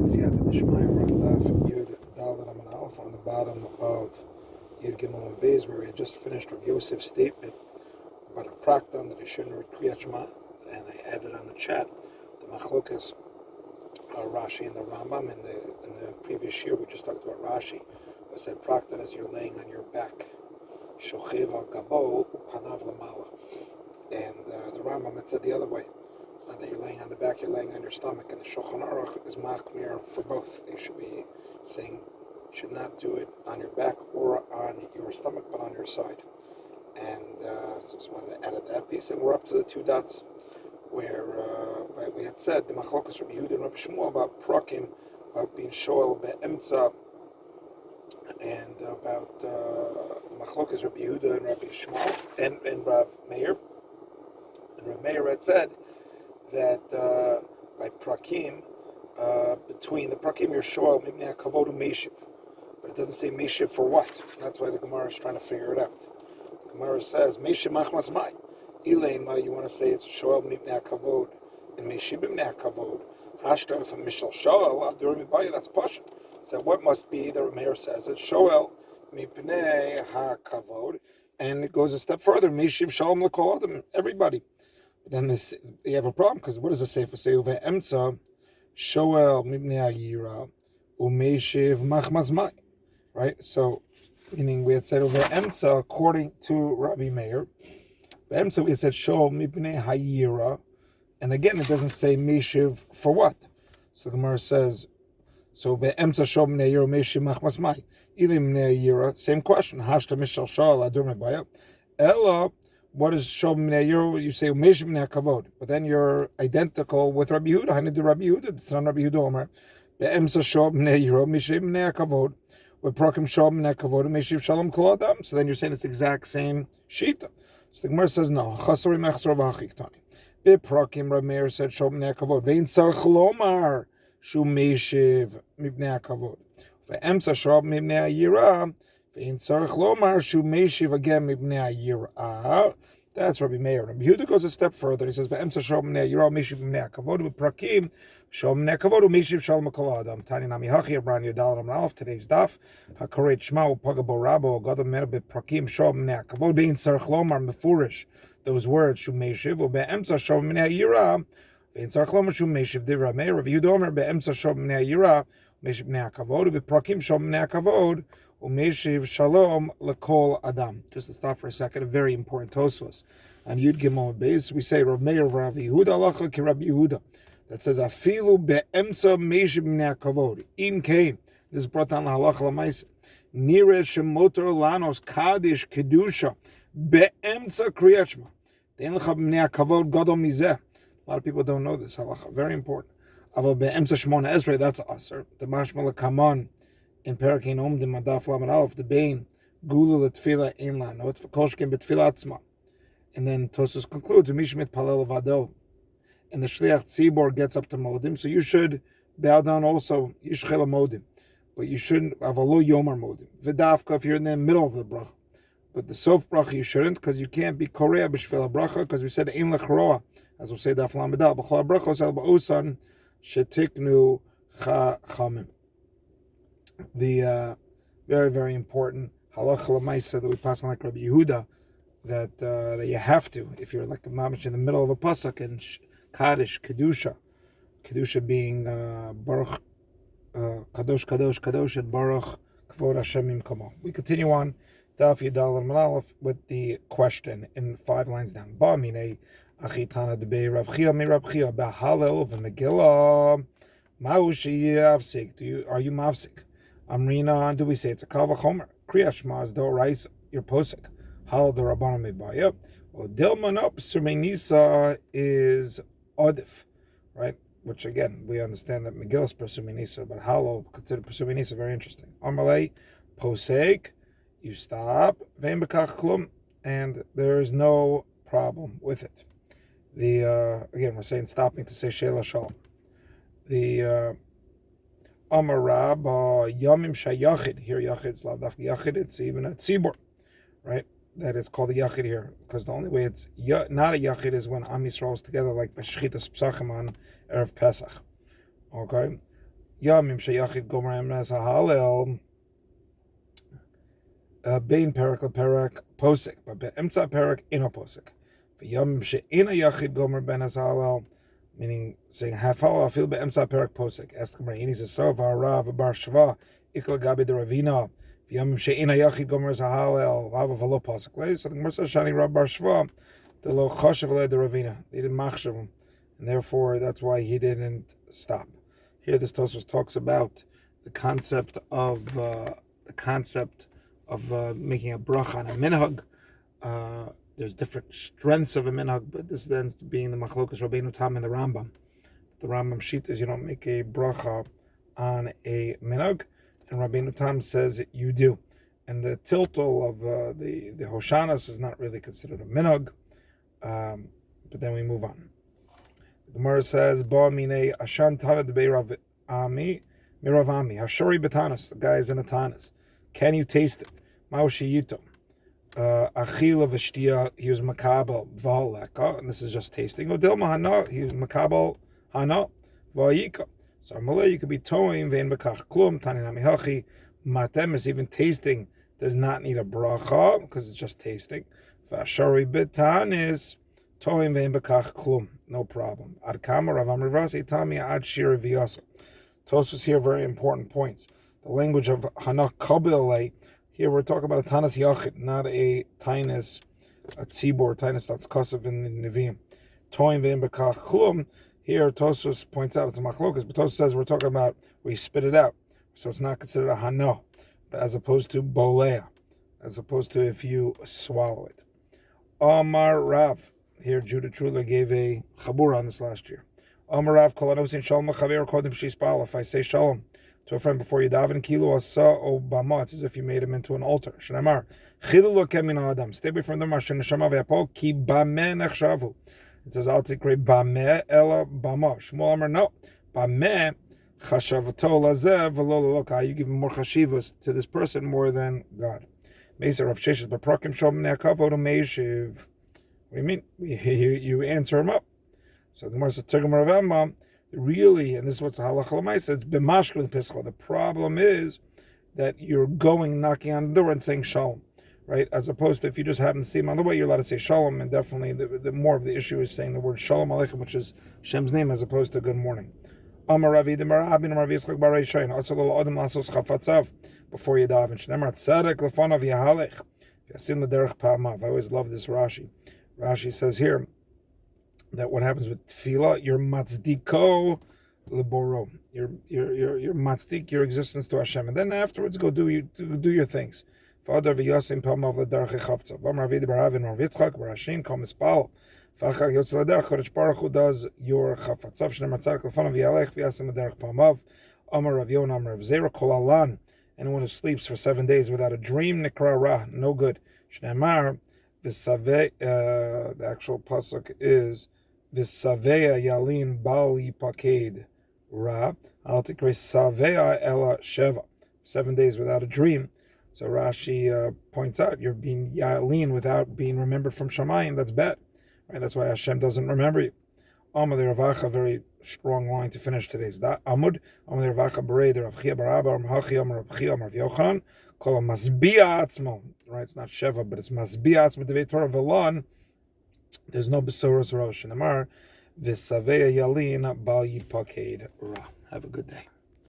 Siyata Dishmaya Ramdaf Yud Dalit Amud Aleph on the bottom of Yud Gimel and Beis, where we had just finished Rav Yosef's statement about a prakton that I shouldn't read Kriyat Shema, and I added on the chat the Machlokas Rashi and the Rambam. In the previous year, we just talked about Rashi. I said prakton as you're laying on your back, Shochev al Gabo Upanav Lamala, and the Rambam had said the other way. It's not that you're laying on the back, you're laying on your stomach, and the Shulchan Aruch is machmir for both. You should be saying, you should not do it on your back or on your stomach, but on your side. And so just wanted to add that piece, and we're up to the two dots where we had said the Machlokas Rabbi Yehuda and Rabbi Shmuel about prakim, about being shoel be'emtza, and about the Machlokas Rabbi Yehuda and Rabbi Shmuel and Rav Meir. And Rav Meir had said that by prakim, between the prakim you're shoel mibnei kavod meshiv, but it doesn't say meshiv for what. That's why the Gemara is trying to figure it out. The Gemara says meshiv machmas mai. Ilema, you want to say it's shoel mibnei kavod and meshiv mibnei kavod. Hashta from mishal shoel adurim mibayi. That's pasha. So what must be? The Rameir says it's shoel mibnei ha-kavod, and it goes a step further. Meshiv shalom l'kol adam, everybody. Then you have a problem, because what does the Sefer say? Uve emtza shoel mibnei ayira umeshiv machmas mai. Right? So, meaning we had said uve emtza according to Rabbi Meir. Emtza we said shoel mibnei hayira, and again it doesn't say meshiv for what. So the Gemara says, so uve emtza shoel mibnei ayira umeshiv machmas mai. Ilim mibnei ayira, same question. Hashta mishal shoel adur mebaya. Ella. What is Shom Minei Yiro? You say Umeshim Minei Kavod, but then you're identical with Rabbi Yehuda. Hani de Rabbi Yehuda, the son Rabbi Yehuda Omer. Be'emsa Shom Minei Yiro, Mishim Minei Kavod. With Prakim Shom Minei Kavod, Meshiv Shalom Kol Adam. So then you're saying it's the exact same shita. So the Gemara says no. Chasori Mechsor V'Hachiktani. Be'Prakim Rabbi Meir said Shom Minei Kavod. Ve'in Sarch Lomar Shu Meshiv Minei Kavod. Ve'emsa Shom Minei Yira. In Sarach Lomar Shu Meshiv again Mibnei Ayira. That's Rabbi Meir. Rabbi Yehuda goes a step further. He says, "Be'emsa Shom Mibnei Ayira Meshiv Mibnei Kavod with Prakim Shom Mibnei Kavod Meshiv Shalom Kol Adam." Tani Nami Hachi Abran Yudal Ram Alf. Today's daf. Hakoret Shema Upagabo Rabo Gadol Mer Be'Prakim Shom Mibnei Kavod Ve'in Sarach Lomar Mefurish. Those words Shu Meshiv Be'emsa Shom Mibnei Ayira Ve'in Sarach Lomar Shu Meshiv Divra Meir. Rabbi Yehuda Omer Be'emsa Shom Mibnei Ayira Meshiv Mibnei Kavod Be'Prakim Shom Mibnei Kavod. Umeshiv Shalom Lekol Adam. Just to stop for a second, a very important Tosfos. On Yud Gimel Beis, we say Rav Meir Rav Yehuda Halacha ki Rabbi Yehuda. That says Afilu be'emtza meshiv minei kavod. Im came. This is brought down the Halacha L'Maisa. Nire shemotor lanos kadish kedusha be'emtza kriyat shema. De'en lecha minei kavod gadol mizeh. A lot of people don't know this Halacha. Very important. Aval be'emtza shmona esrei. That's aser. The mashma lekaman. In Parakein Omdim Madaf Lamed Aleph, the Bain Gulu L'Tfila Ein Lanot V'Kolshkin B'Tfila Atzma, and then Tosfos concludes Umishmit Palel Vado, and the Shliach Tzibor gets up to Modim, so you should bow down also Yishchel Modim, but you shouldn't have a low Yomar Modim. V'Dafka if you're in the middle of the bracha, but the Sof bracha you shouldn't, because you can't be Korea B'Shvil bracha, because we said Ein Lechroa, as we'll say Daf Lamed Al B'Chol Brachos El Ba'osan Shetiknu Chachamim. The very, very important halacha l'maisa that we pass on like Rabbi Yehuda, that you have to, if you're like a mamish in the middle of a pasuk, and kaddish, kedusha being baruch, kadosh, kadosh, kadosh, and baruch kvod Hashem imkamo. We continue on Daf Yudal Amud Aleph with the question in 5 lines down. Ba minei achitana debei Rav Chia mi Rav Chia b'Hallel v'Megillah ma'u sheyavsik. Are you mavsik? Amrina, do we say it's a kal v'chomer? Kriyat Shema is d'oraisa, your posek. Hal the Rabbanan mebaya. Well, Dilman up Suminisa is odif, right? Which again, we understand that Megillah is Suminisa, but Hal considered Suminisa very interesting. Amalei, posek, you stop, vein bekach klum, and there is no problem with it. Again, we're saying stopping to say Sheila Shalom. The Amarab Yamim Shayachid. Here Yachid is lav dafka Yachid, it's even a Tzibor, right? That is called a Yachid here, because the only way it's not a Yachid is when Am Yisrael is together, like B'Schitas Psachim on Erev Pesach. Okay? Yomim sheyachid gomer emes hahalel bein perak leperak posik, but be'emtza perak ino posik. V'yomim she'ina yachid gomer ben hahalel, meaning saying half halal fil be'emtza perak posik. Ask the Gemara, Ini says so v'arav bar shva ikla gabi de ravina. V'yomim she'ina yachid gomer hahalel lava v'lo posik. So the Gemara says shani rab bar shva the lo choshev le de ravina. They didn't machshav him, and therefore that's why he didn't stop. Here, this Tosfos talks about the concept of making a bracha on a minhag. There's different strengths of a minhag, but this ends up being the machlokas Rabbeinu Tam and the Rambam. The Rambam sheet is you don't make a bracha on a minhag, and Rabbeinu Tam says you do. And the tiltal of the Hoshanas is not really considered a minhag, but then we move on. Gemara says, "Ba mine ashan tana de Rav Ami, mirav Ami hashori betanas." The guy is in a tanas. Can you taste it? Maushi yito. Achila v'shtia. He was makabel v'haleka, and this is just tasting. Odilma hana. He was makabel hana v'ayika. So Malay, you could be toing vein bekach klum tani nami hachi. Matem is even tasting does not need a bracha because it's just tasting. V'ashori betanis. Toim vein bekach klum, no problem. Ad kama Rav Amri Rasi Tami ad shir v'yasa. Tosfos here very important points. The language of hana kabel here we're talking about a tanas yachid, not a tainus a tzibor, tainus that's kasav in the neviim. Toim vein bekach klum. Here Tosfos points out it's a machlokas, but Tosfos says we're talking about where you spit it out, so it's not considered a hana, but as opposed to bolea, as opposed to if you swallow it. Amar Rav. Here, Judah Trula gave a chabur on this last year. Amarav kolanosin shalom lachaver kodim shispal. If I say shalom to a friend before you daven, kilu asa o bama, it's as if you made him into an altar. Shnamar chilu lo kemin adam. Stay away from them. Mashen neshama ve'apo ki bameh nechshavu. It says I'll take great bameh ela bama. Shmuel Amar no bameh chashavato lazeh v'lo lokai. You give him more chashivas to this person more than God. Meser Rav Sheshes b'prakim shom ne'akavod u'meishiv. What do you mean? You answer him up. So the Gemara says, really, and this is what's halacha l'maisa, it's b'mashka l'pischa. The problem is that you're going, knocking on the door and saying shalom, right? As opposed to if you just happen to see him on the way, you're allowed to say shalom, and definitely the more of the issue is saying the word shalom aleichem, which is Shem's name, as opposed to good morning. Amar Ravi the Marabin Amar Yitzchak Bar Reishayin also lo adam lasos chafatzav before you daven. Shnemar tzedek lefanav yahalech v'yasin l'derech pa'amav. I always love this Rashi. Rashi says here that what happens with tefillah, you're matzdiko leboro. You're matzdik your existence to Hashem, and then afterwards go do your things. Father v'yasim pa'amav l'derech echavtzav. Amar Ravi the Marabin Amar Yitzchak Bar Reishayin kol mispal. Fachach yotzel l'derech Chodesh Baruch Hu does your chafatzav shneimar tzedek lefanav v'yalech v'yasim l'derech pa'amav. Amar Rav Yonah Amar Rav Zera kol alan. Anyone who sleeps for 7 days without a dream, nikra ra, no good. Shneimar the actual pasuk is V'saveya yalin bali paked ra. I'll take Saveya ela sheva. 7 days without a dream. So Rashi points out you're being yalin without being remembered from Shamayim. That's bad, right? That's why Hashem doesn't remember you. Amud Ravacha, very strong line to finish today's Amud. Amud Ravacha Berei the Rav Chia Barabba Rav Hachi Amar Rav Chia Amar Rav Yochanan. Call him Masbiya Atzmo. Right, it's not Sheva, but it's Masbiya Atzmo Devei Torah Velon. There's no Besoros Rosh. Amar V'Saveya Yalin Bal Yipaked Ra. Have a good day.